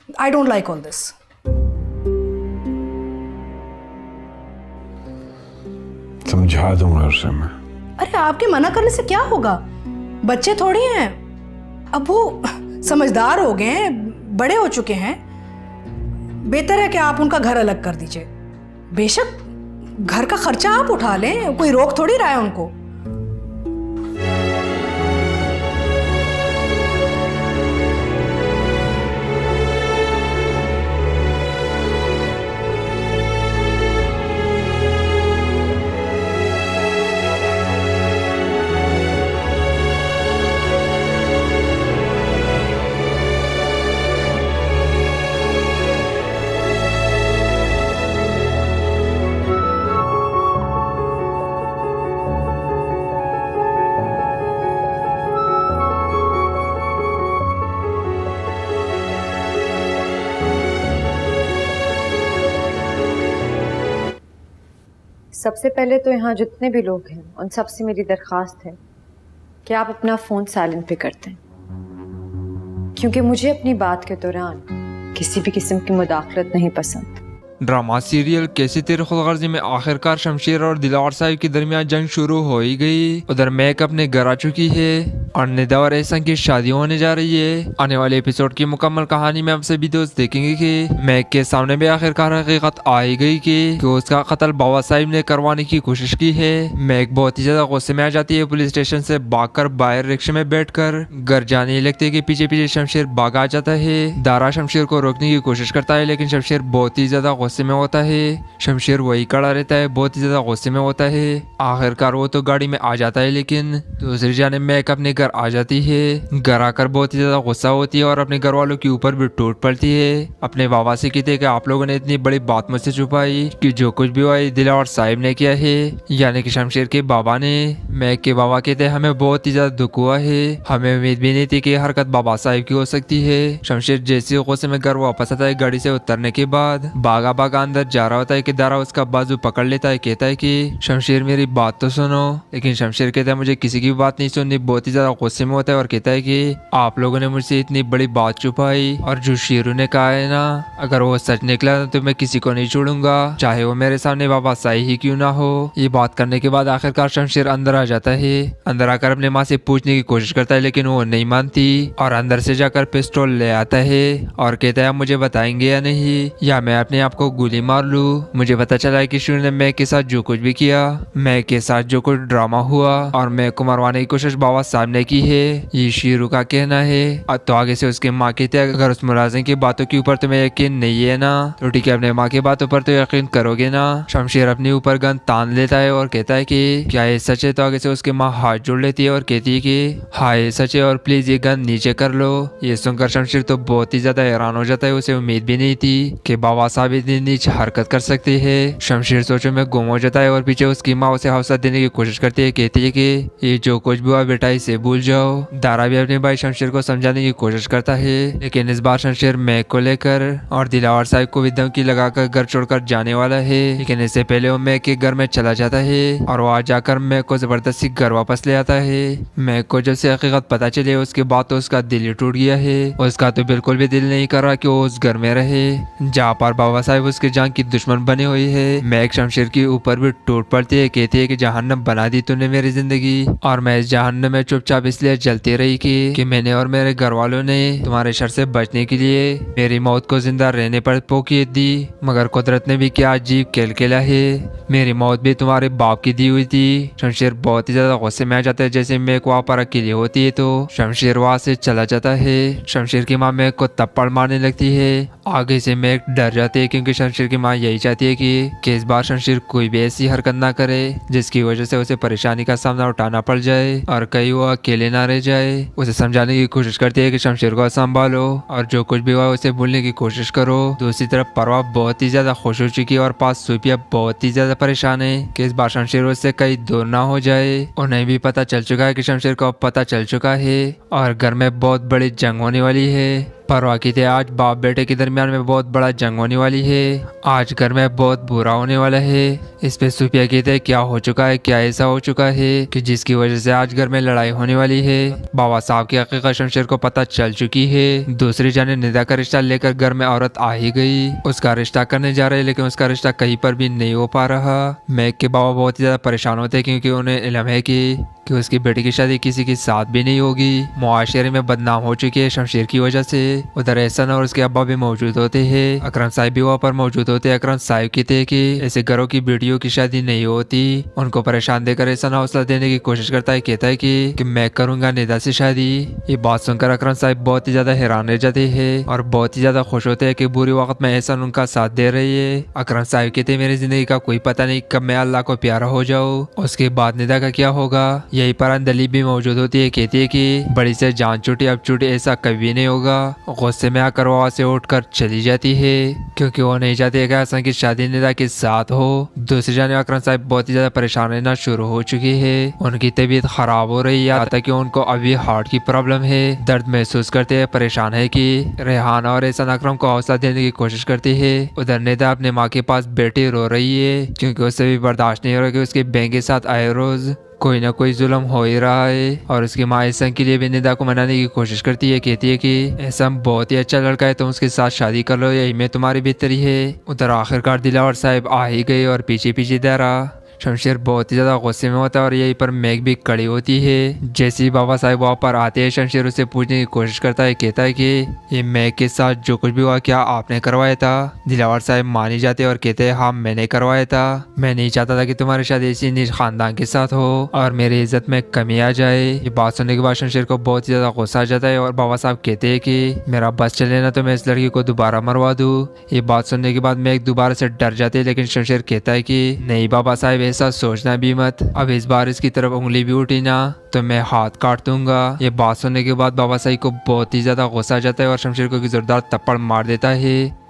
I don't like all this. समझा दूंगा उसे मैं। अरे आपके मना करने से क्या होगा, बच्चे थोड़ी हैं, अब वो समझदार हो गए हैं, बड़े हो चुके हैं। बेहतर है कि आप उनका घर अलग कर दीजिए। बेशक घर का खर्चा आप उठा लें, कोई रोक थोड़ी रहा है उनको। सबसे पहले तो यहाँ जितने भी लोग हैं उन सब से मेरी दरख्वास्त है कि आप अपना फ़ोन साइलेंट पे करते हैं, क्योंकि मुझे अपनी बात के दौरान किसी भी किस्म की मुदाखलत नहीं पसंद। ड्रामा सीरियल कैसी तेरे खुदगर्जी में आखिरकार शमशेर और दिलावर साहिब के दरमियान जंग शुरू हो ही गई। उधर मैक अपने घर आ चुकी है और निदा और एहसान की शादी होने जा रही है। आने वाले एपिसोड की मुकम्मल कहानी में हम सभी दोस्त देखेंगे कि मैक के सामने भी आखिरकार हकीकत आई गई कि उसका कत्ल बाबा साहिब ने करवाने की कोशिश की है। मैक बहुत ही ज्यादा गुस्से में आ जाती है, पुलिस स्टेशन से भागकर बाहर रिक्शे में बैठकर घर जाने लगती है कि पीछे पीछे शमशेर भाग आ जाता है। दारा शमशेर को रोकने की कोशिश करता है, लेकिन शमशेर बहुत ही ज्यादा गुस्से में होता है। शमशेर वही खड़ा रहता है, बहुत ही ज्यादा गुस्से में होता है। आखिरकार वो तो गाड़ी में आ जाता है, लेकिन दूसरी जाने मैक अपने घर आ जाती है। घर आकर बहुत ही ज्यादा गुस्सा होती है और अपने घर वालों के ऊपर भी टूट पड़ती है। अपने बाबा से कहते हैं कि आप लोगों ने इतनी बड़ी बात मुझसे छुपाई कि जो कुछ भी हुआ दिलावर साहिब ने किया है, यानी कि शमशेर के बाबा ने। मैक के बाबा कहते हैं हमें बहुत ही ज्यादा दुख हुआ है, हमें उम्मीद भी नहीं थी कि हरकत बाबा साहिब की हो सकती है। शमशेर जैसे गुस्से में घर वापस आता है, गाड़ी से उतरने के बाद भागा भागा अंदर जा रहा होता है कि दारा उसका बाजू पकड़ लेता है, कहता है कि शमशेर मेरी बात तो सुनो। लेकिन शमशेर कहता है मुझे किसी की बात नहीं सुननी, बहुत ही ज्यादा गुस्से में होता है और कहता है कि आप लोगों ने मुझसे इतनी बड़ी बात छुपाई और जो शेरू ने कहा है ना, अगर वो सच निकला तो मैं किसी को नहीं छोड़ूंगा, चाहे वो मेरे सामने बाबा साहिब ही क्यों ना हो। ये बात करने के बाद आखिरकार शमशेर अंदर आ जाता है। अंदर आकर अपने माँ से पूछने की कोशिश करता है, लेकिन वो नहीं मानती और अंदर से जाकर पिस्टल ले आता है और कहता है आप मुझे बताएंगे या नहीं, या मैं अपने आप को गोली मार लूं। मुझे पता चला है कि शेरू ने मैक के साथ जो कुछ भी किया, मैक के साथ जो कुछ ड्रामा हुआ और मैक को मरवाने की कोशिश बाबा साहब ने की है, ये शेरू का कहना है। तो आगे से उसके माँ कहते हैं अगर उस मुलाजिम की बातों के ऊपर तुम्हें यकीन नहीं है ना, तो ठीक है अपने माँ की बातों पर तो यकीन करोगे ना। शमशेर अपने ऊपर गन तान लेता है और कहता है कि क्या ये सच है। तो आगे से उसकी माँ हाथ जोड़ लेती है और कहती है कि हाँ ये सच है और प्लीज ये गन नीचे कर लो। ये सुनकर शमशेर तो बहुत ही ज्यादा हैरान हो जाता है, उसे उम्मीद भी नहीं थी कि बाबा साहब इतनी नीच हरकत कर सकते हैं। शमशेर सोचो में गुम हो जाता है और पीछे उसकी माँ उसे हौसला देने की कोशिश करती है, कहती है कि ये जो कुछ भी हुआ बेटा इसे भूल जाओ। दारा भी अपने भाई शमशेर को समझाने की कोशिश करता है, लेकिन इस बार शमशेर मैक को लेकर और दिलावर साहिब को भी धमकी लगाकर घर छोड़कर जाने वाला है। लेकिन इससे पहले वो मैक के घर में चला जाता है और वो आज जाकर मैक को जबरदस्ती घर वापस ले आता है। मैक को जब से हकीकत पता चले उसके बाद तो उसका दिल ही टूट गया है। उसका तो बिल्कुल भी दिल नहीं कर रहा कि वो उस घर में रहे जहाँ पर बाबा साहिब उसके जान की दुश्मन बनी हुई है। मैक शमशेर के ऊपर भी टूट पड़ती है, कहती है कि जहन्नम बना दी तूने मेरी जिंदगी और मैं इस जहन्नम में चुपचाप इसलिए जलती रही कि मैंने और मेरे घर वालों ने तुम्हारे शर से बचने के लिए मेरी मौत को जिंदा रहने पर पोकीद दी, मगर कुदरत ने भी क्या अजीब खेल खेला है, मेरी मौत भी तुम्हारे बाप की दी हुई थी। शमशेर बहुत ही ज्यादा गुस्से में आ जाता है। जैसे मैक वहाँ पर अकेली होती है तो शमशेर वहाँ से चला जाता है। शमशेर की माँ मैक को थप्पड़ मारने लगती है। आगे से मैक डर जाती है क्योंकि शमशेर की माँ यही चाहती है कि इस बार शमशेर कोई भी ऐसी हरकत ना करे जिसकी वजह से उसे परेशानी का सामना उठाना पड़ जाए और कहीं वो अकेले ना रह जाए। उसे समझाने की कोशिश करती है कि शमशेर को संभालो और जो कुछ भी हुआ उसे भूलने की कोशिश करो। दूसरी तरफ परवा बहुत ही ज्यादा खुश हो चुकी है और पास सूफिया बहुत ही ज्यादा परेशान है कि इस बार शमशेर उससे कहीं दूर ना हो जाए। उन्हें भी पता चल चुका है कि शमशेर को पता चल चुका है और घर में बहुत बड़ी जंग होने वाली है। परवाह की थे आज बाप बेटे के दरमियान में बहुत बड़ा जंग होने वाली है, आज घर में बहुत बुरा होने वाला है। इस पे सुफिया कहते हैं क्या हो चुका है, क्या ऐसा हो चुका है कि जिसकी वजह से आज घर में लड़ाई होने वाली है। बाबा साहब की हकीकत शमशेर को पता चल चुकी है। दूसरी जाने निदा का रिश्ता लेकर घर में औरत आ ही गई, उसका रिश्ता करने जा रहे लेकिन उसका रिश्ता कहीं पर भी नहीं हो पा रहा। मैक के बाबा बहुत ही ज्यादा परेशान होते क्योंकि उन्हें इल्म है कि उसकी बेटी की शादी किसी के साथ भी नहीं होगी। मुआशरे में बदनाम हो चुकी है शमशेर की वजह से। उधर एहसन और उसके अब्बा भी मौजूद होते हैं, अकरम साहब भी वहाँ पर मौजूद होते हैं। अकरम साहब कहते हैं कि ऐसे घरों की बेटियों की शादी नहीं होती। उनको परेशान देकर एहसन हौसला देने की कोशिश करता है, कहता है कि मैं करूंगा निदा से शादी। ये बात सुनकर अकरम साहब बहुत ही ज्यादा हैरान रह जाते हैं और बहुत ही ज्यादा खुश होते हैं कि बुरी वक्त में एहसन उनका साथ दे रही है। अकरम साहब कहते हैं मेरी जिंदगी का कोई पता नहीं कब मैं अल्लाह को प्यारा हो जाऊँ, उसके बाद निदा का क्या होगा। यही पर अंदली भी मौजूद होती है, कहती है कि बड़ी से जान छूटी अब छूटी, ऐसा कभी नहीं होगा। गुस्से में आकर वहाँ से उठकर चली जाती है क्योंकि वो नहीं चाहती कि हसन की शादी निदा के साथ हो। दूसरी जाने अकरम साहब बहुत ही ज्यादा परेशान रहना शुरू हो चुकी है, उनकी तबीयत खराब हो रही है, यहाँ तक कि उनको अभी हार्ट की प्रॉब्लम है। दर्द महसूस करते हैं, परेशान है कि रेहाना और एहसन अकरम को हौसला देने की कोशिश करती है। उधर निदा अपने माँ के पास बैठी रो रही है क्योंकि उससे भी बर्दाश्त नहीं हो रहा कि उसके बहन के साथ आए रोज कोई ना कोई जुल्म हो ही रहा है। और उसकी माँ एहसन के लिए भी निदा को मनाने की कोशिश करती है, कहती है कि एहसन बहुत ही अच्छा लड़का है, तुम उसके साथ शादी कर लो, यही में तुम्हारी बेहतरी है। उधर आखिरकार दिलावर साहब आ ही गए और पीछे पीछे दहरा। शमशेर बहुत ही ज्यादा गुस्से में होता है और यहीं पर मैग भी खड़ी होती है। जैसे ही बाबा साहब वहाँ पर आते हैं शमशेर उससे पूछने की कोशिश करता है, कहता है कि ये मैग के साथ जो कुछ भी हुआ क्या आपने करवाया था। दिलावर साहब मान ही जाते और कहते हैं हाँ मैंने करवाया था, मैं नहीं चाहता था कि तुम्हारी शादी इसी नीच खानदान के साथ हो और मेरी इज्जत में कमी आ जाए। ये बात सुनने के बाद शमशेर को बहुत ही ज्यादा गुस्सा आ जाता है और बाबा साहब कहते हैं कि मेरा बस चले ना तो मैं इस लड़की को दोबारा मरवा दूँ। ये बात सुनने के बाद मैग दोबारा से डर जाते है लेकिन शमशेर कहता है कि नहीं बाबा साहब ऐसा सोचना भी मत, अब इस बार इसकी तरफ उंगली भी उठी ना तो मैं हाथ काट दूंगा। ये बात सुनने के बाद बाबा साहब को बहुत ही ज्यादा गुस्सा आ जाता है और शमशेर को जोरदार थप्पड़ मार देता है।